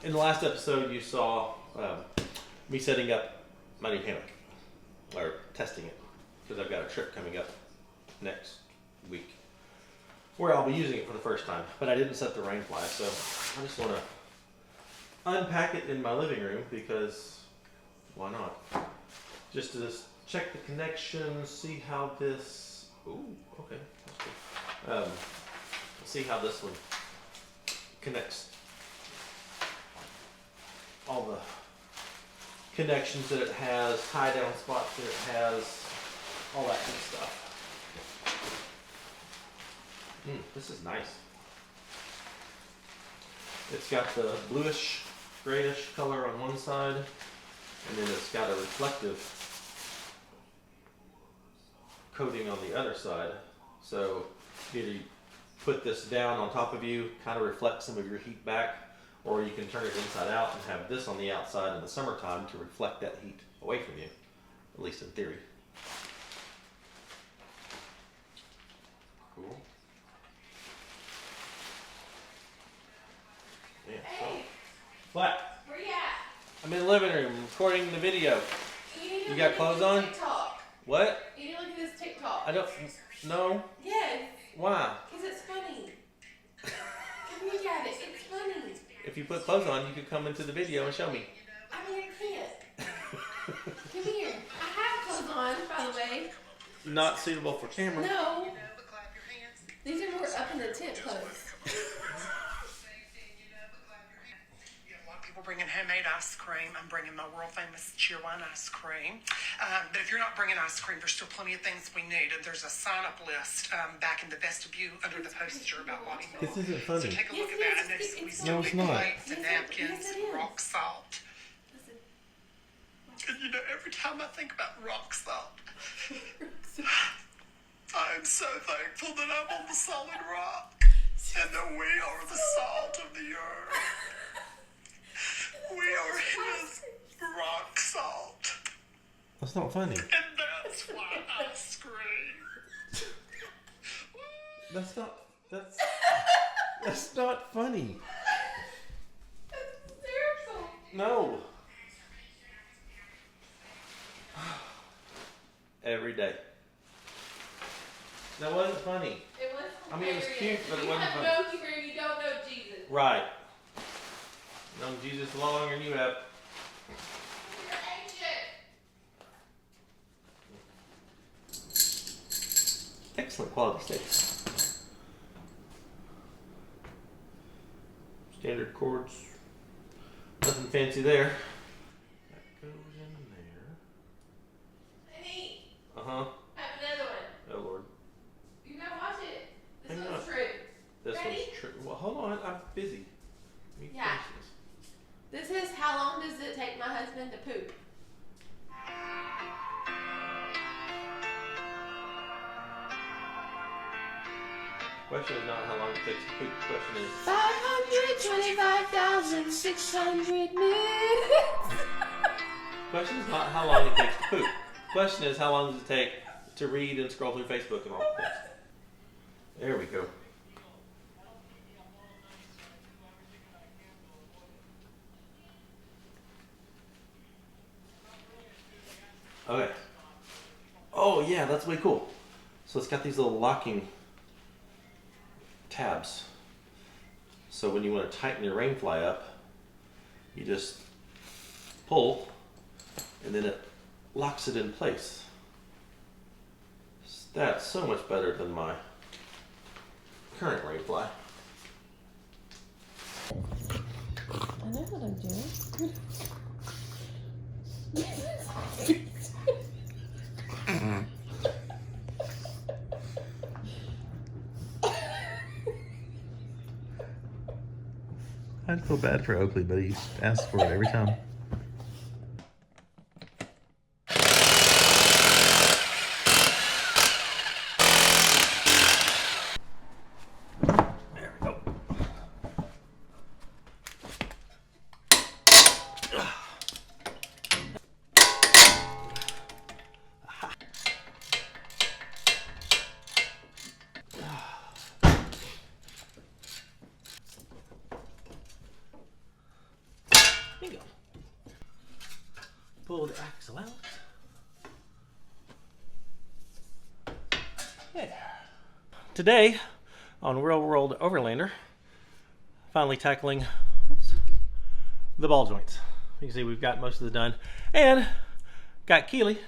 In the last episode, you saw me setting up my new hammock, or testing it, because I've got a trip coming up next week where I'll be using it for the first time. But I didn't set the rain fly, so I just want to unpack it in my living room because why not? Just to check the connections, see how this. Ooh, okay, that's good. See how this one connects. All the connections that it has, tie down spots that it has, all that good stuff. This is nice. It's got the bluish, grayish color on one side, and then it's got a reflective coating on the other side. So either you put this down on top of you, kind of reflect some of your heat back, or you can turn it inside out and have this on the outside in the summertime to reflect that heat away from you, at least in theory. Cool. Yeah, hey, what? Where you at? I'm in the living room recording the video. You got clothes on? TikTok. What? You need to look at this TikTok. I don't know. Yes. Why? Because it's funny. Come look at it. It's funny. If you put clothes on, you could come into the video and show me. I mean, I can't. Come here. I have clothes on, by the way. Not suitable for camera. No. These are more up in the tent clothes. We're bringing homemade ice cream. I'm bringing my world famous cheerwine ice cream. But if you're not bringing ice cream, there's still plenty of things we need. And there's a sign-up list back in the vestibule under the poster about what we need. This isn't funny. So take a look at that. And notice we still it's need not. plates and napkins and rock salt. Listen. And you know, every time I think about rock salt, I'm so thankful that I'm on the solid rock and that we are the salt of the earth. We are his rock salt. That's not funny. And that's why I scream. That's not funny. That's hysterical. No. Every day. That wasn't funny. It was I mean, it was hilarious. cute, but it wasn't funny. You have no humor and you don't know Jesus. Right. Known Jesus longer than you have. You're ancient. Excellent quality steaks. Standard cords. Nothing fancy there. That goes in there. Honey, Uh-huh. I have another one. Oh, Lord. You gotta watch it. This Hang one's on. true. This Ready? one's true. Well, hold on. I'm busy. Let me Yeah. finish this. This is how long does it take my husband to poop? Question is not how long it takes to poop. The question is 525,600 minutes. question is not how long it takes to poop. Question is how long does it take to read and scroll through Facebook and all that. There we go. Okay. Oh yeah, that's way cool. So it's got these little locking tabs. So when you want to tighten your rain fly up, you just pull and then it locks it in place. That's so much better than my current rain fly. I know what I'm doing. I'd feel bad for Oakley, but he asks for it every time. There we go. Bingo. Pull the axle out. There. Today on World Overlander, finally tackling the ball joints. You can see we've got most of it done and got Keely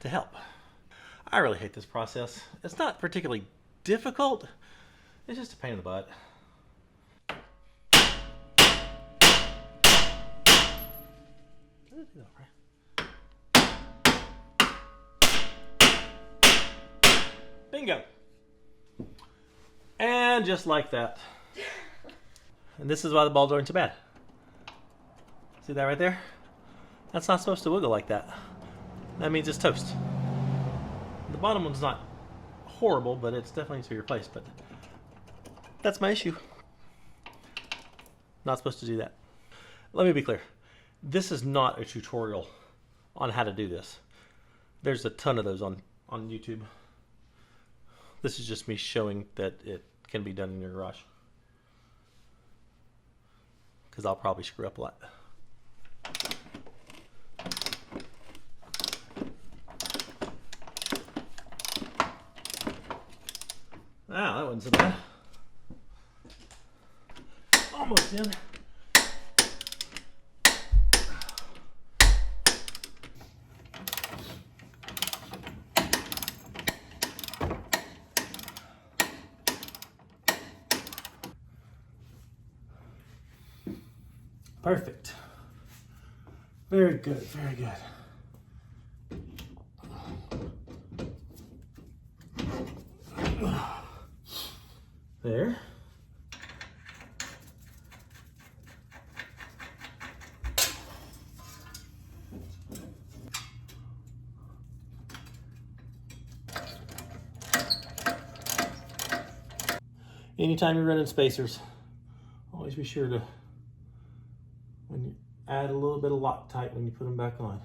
to help. I really hate this process. It's not particularly difficult. It's just a pain in the butt. Bingo. And just like that. And this is why the ball joints are bad. See that right there? That's not supposed to wiggle like that. That means it's toast. The bottom one's not horrible, but it's definitely needs to be replaced. But that's my issue. Not supposed to do that. Let me be clear. This is not a tutorial on how to do this. There's a ton of those on YouTube. This is just me showing that it can be done in your garage. Because I'll probably screw up a lot. Ah, that wasn't so bad. Almost in. Perfect. Very good, very good. There. Anytime you're running spacers, always be sure to, when you add a little bit of Loctite when you put them back on.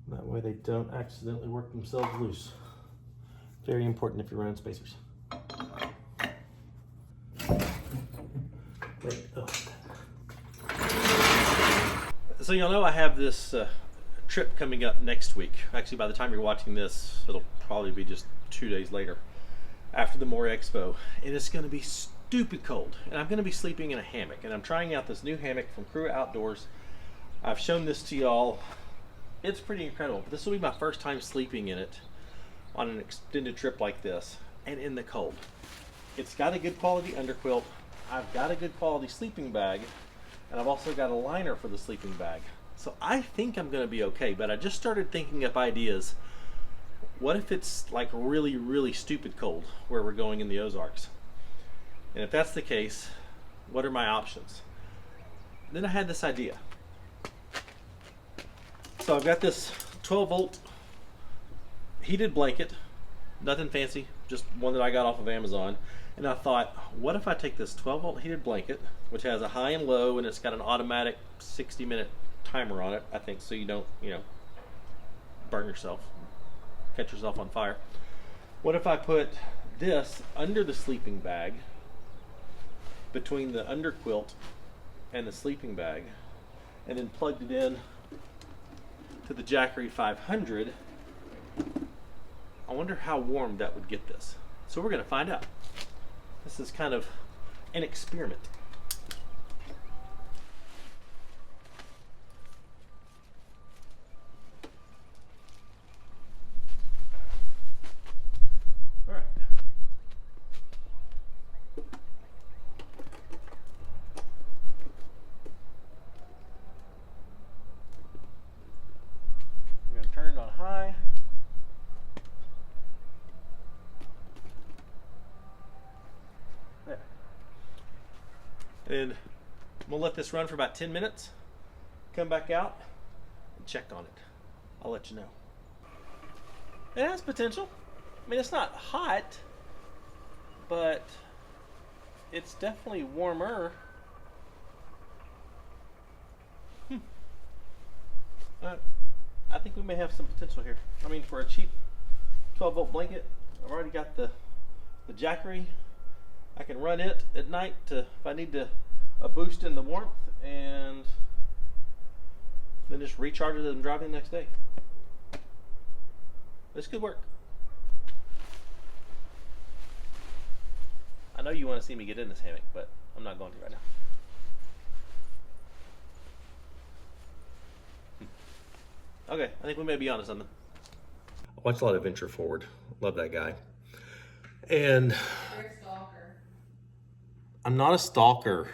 That way they don't accidentally work themselves loose. Very important if you're running spacers. Wait, oh. So y'all know I have this trip coming up next week. Actually, by the time you're watching this, it'll probably be just 2 days later after the More Expo. And it's going to be stupid cold. And I'm going to be sleeping in a hammock. And I'm trying out this new hammock from Crew Outdoors. I've shown this to y'all. It's pretty incredible. This will be my first time sleeping in it on an extended trip like this and in the cold. It's got a good quality underquilt. I've got a good quality sleeping bag, and I've also got a liner for the sleeping bag. So I think I'm gonna be okay, but I just started thinking up ideas. What if it's like really, really stupid cold where we're going in the Ozarks? And if that's the case, what are my options? And then I had this idea. So I've got this 12-volt heated blanket, nothing fancy, just one that I got off of Amazon. And I thought, what if I take this 12-volt heated blanket, which has a high and low, and it's got an automatic 60-minute timer on it, I think, so you don't, burn yourself, catch yourself on fire. What if I put this under the sleeping bag, between the underquilt and the sleeping bag, and then plugged it in to the Jackery 500? I wonder how warm that would get this. So we're going to find out. This is kind of an experiment. All right. We're going to turn it on high. And we'll let this run for about 10 minutes, come back out and check on it. I'll let you know. It has potential. I mean, it's not hot, but it's definitely warmer. I think we may have some potential here. I mean, for a cheap 12-volt blanket, I've already got the Jackery. I can run it at night if I need to a boost in the warmth, and then just recharge it and drive in the next day. This could work. I know you want to see me get in this hammock, but I'm not going to right now. Okay, I think we may be onto something. I watch a lot of Venture Forward. Love that guy. And You're a stalker. I'm not a stalker.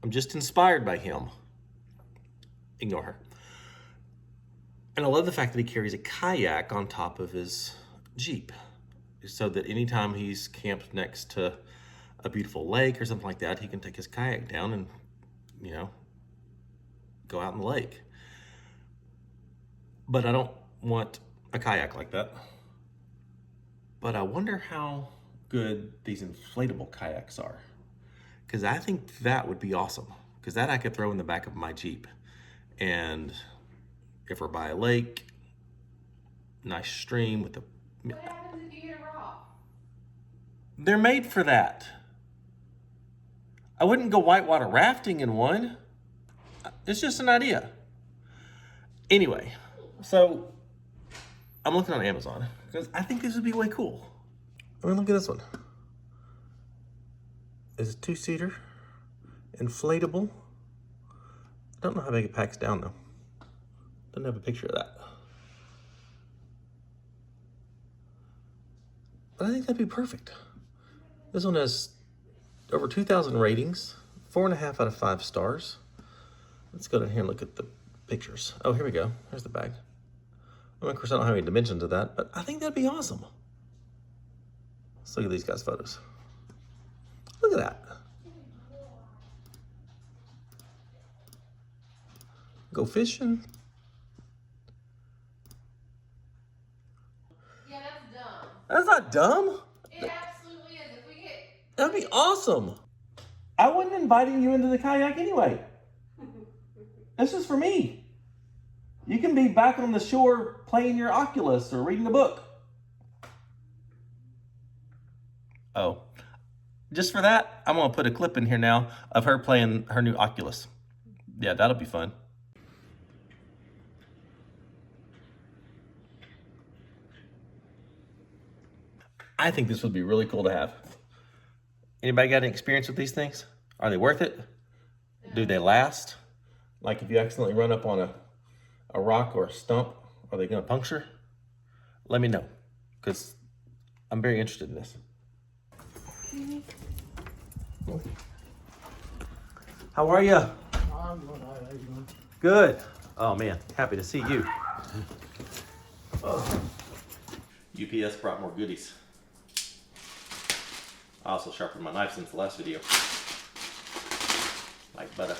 I'm just inspired by him. Ignore her. And I love the fact that he carries a kayak on top of his Jeep, so that anytime he's camped next to a beautiful lake or something like that, he can take his kayak down and, you know, go out in the lake. But I don't want a kayak like that. But I wonder how good these inflatable kayaks are. Because I think that would be awesome. Because that I could throw in the back of my Jeep. And if we're by a lake, nice stream with the... What happens if you get a rock? They're made for that. I wouldn't go whitewater rafting in one. It's just an idea. Anyway, so I'm looking on Amazon because I think this would be way cool. I mean, look at this one. It's a 2-seater, inflatable. I don't know how big it packs down though. Doesn't have a picture of that. But I think that'd be perfect. This one has over 2,000 ratings, 4.5 out of 5 stars. Let's go down here and look at the pictures. Oh, here we go. Here's the bag. Well, of course, I don't have any dimensions of that, but I think that'd be awesome. Let's look at these guys' photos. Look at that. Go fishing. Yeah, that's dumb. That's not dumb. It absolutely is. If we get... That'd be awesome. I wasn't inviting you into the kayak anyway. This is for me. You can be back on the shore playing your Oculus or reading a book. Oh, just for that, I'm gonna put a clip in here now of her playing her new Oculus. Yeah, that'll be fun. I think this would be really cool to have. Anybody got any experience with these things? Are they worth it? Do they last? Like if you accidentally run up on a rock or a stump, are they gonna puncture? Let me know, because I'm very interested in this. How are you? I'm good. How are you doing? Good. Oh man, happy to see you. UPS brought more goodies. I also sharpened my knife since the last video. Like butter.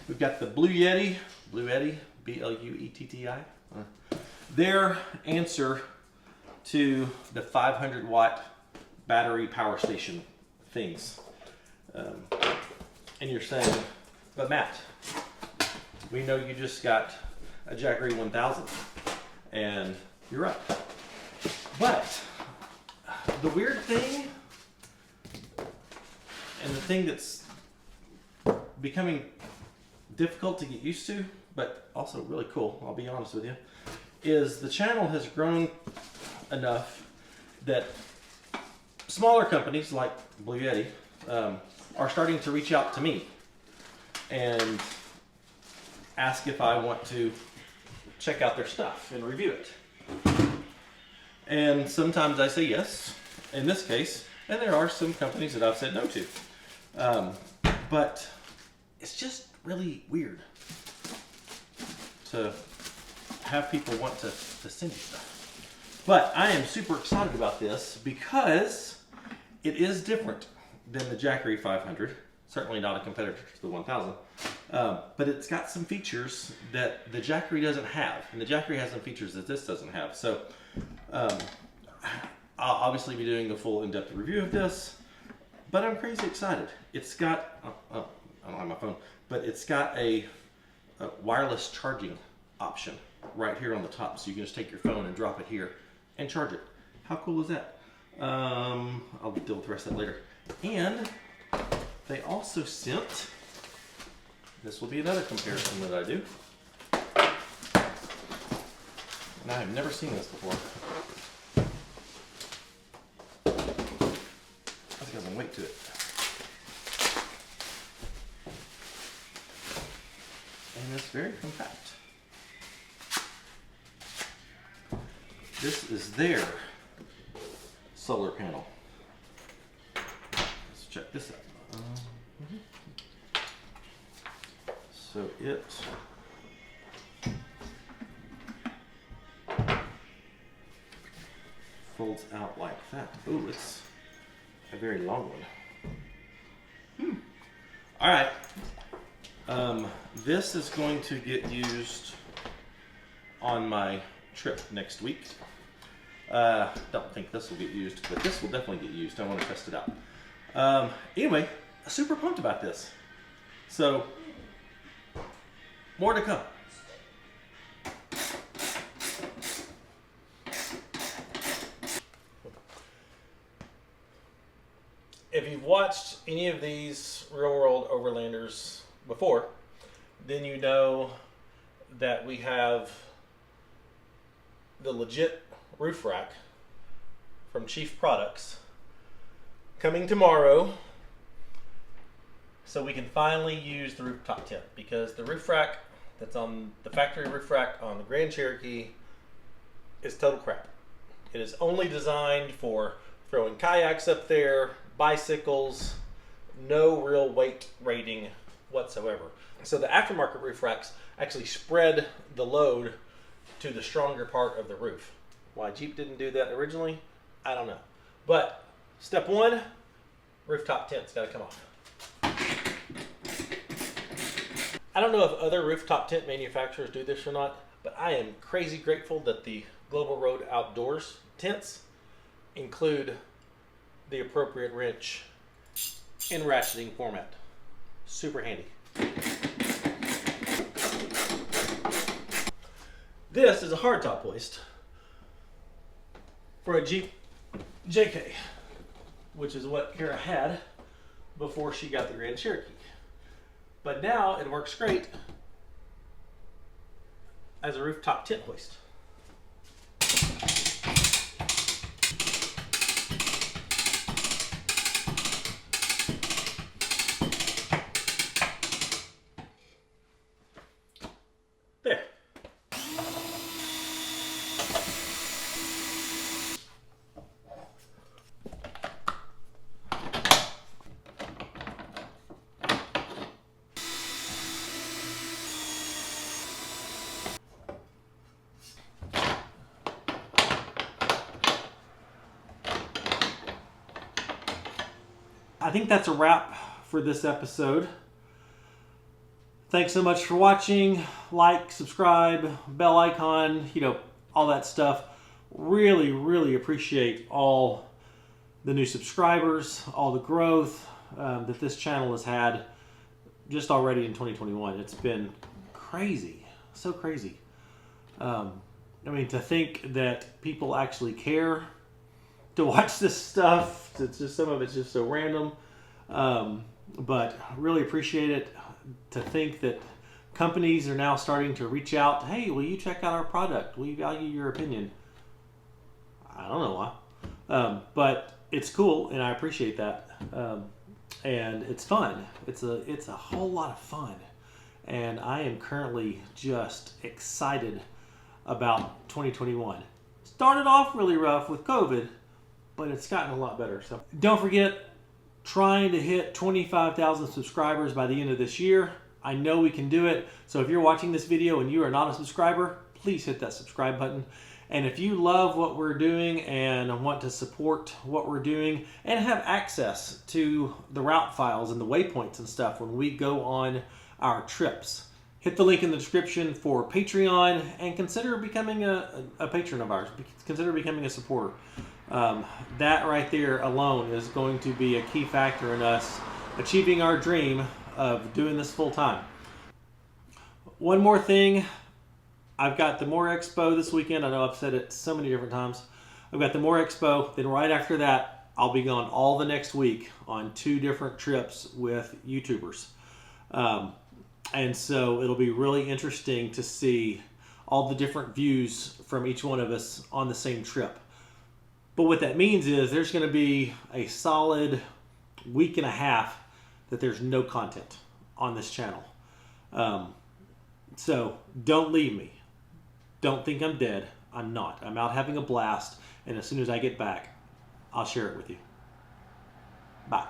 We've got the Blue Yeti, B-L-U-E-T-T-I. Their answer to the 500 watt battery power station things. And you're saying, but Matt, we know you just got a Jackery 1000, and you're right. But the weird thing, and the thing that's becoming difficult to get used to, but also really cool, I'll be honest with you, is the channel has grown enough that smaller companies like Blue Yeti are starting to reach out to me and ask if I want to check out their stuff and review it. And sometimes I say yes, in this case, and there are some companies that I've said no to. But it's just really weird to have people want to send you stuff. But I am super excited about this because it is different than the Jackery 500. Certainly not a competitor to the 1000. But it's got some features that the Jackery doesn't have. And the Jackery has some features that this doesn't have. So I'll obviously be doing a full in-depth review of this. But I'm crazy excited. It's got, I don't have my phone, but it's got a wireless charging option right here on the top. So you can just take your phone and drop it here and charge it. How cool is that? I'll deal with the rest of that later. And they also sent, this will be another comparison that I do. And I have never seen this before. I think I can wait to it. And it's very compact. This is their solar panel. Let's check this out. So it folds out like that. Oh, it's a very long one. All right. This is going to get used on my trip next week. Don't think this will get used, but this will definitely get used. I want to test it out. Anyway, super pumped about this. So, more to come. If you've watched any of these Real World Overlanders before, then you know that we have the legit roof rack from Chief Products coming tomorrow, so we can finally use the rooftop tent, because the roof rack that's on the factory roof rack on the Grand Cherokee is total crap. It is only designed for throwing kayaks up there, bicycles, no real weight rating whatsoever. So the aftermarket roof racks actually spread the load to the stronger part of the roof. Why Jeep didn't do that originally, I don't know. But step one, rooftop tent's got to come off. I don't know if other rooftop tent manufacturers do this or not, but I am crazy grateful that the Global Road Outdoors tents include the appropriate wrench in ratcheting format. Super handy. This is a hardtop hoist for a Jeep JK, which is what Kara had before she got the Grand Cherokee. But now it works great as a rooftop tent hoist. There. I think that's a wrap for this episode. Thanks so much for watching. Like, subscribe, bell icon, all that stuff. Really, really appreciate all the new subscribers, all the growth that this channel has had just already in 2021. It's been crazy, so crazy. To think that people actually care to watch this stuff. It's just, some of it's just so random, but really appreciate it. To think that companies are now starting to reach out. Hey, will you check out our product? We value your opinion. I don't know why, but it's cool and I appreciate that. And it's fun. It's a whole lot of fun, and I am currently just excited about 2021. Started off really rough with COVID, but it's gotten a lot better. So don't forget, trying to hit 25,000 subscribers by the end of this year. I know we can do it. So if you're watching this video and you are not a subscriber, please hit that subscribe button. And if you love what we're doing and want to support what we're doing and have access to the route files and the waypoints and stuff when we go on our trips, hit the link in the description for Patreon and consider becoming a patron of ours. Consider becoming a supporter. That right there alone is going to be a key factor in us achieving our dream of doing this full time. One more thing. I've got the More Expo this weekend. I know I've said it so many different times. I've got the More Expo. Then right after that, I'll be gone all the next week on 2 different trips with YouTubers. And so it'll be really interesting to see all the different views from each one of us on the same trip. But what that means is there's going to be a solid week and a half that there's no content on this channel. So don't leave me. Don't think I'm dead. I'm not. I'm out having a blast. And as soon as I get back, I'll share it with you. Bye.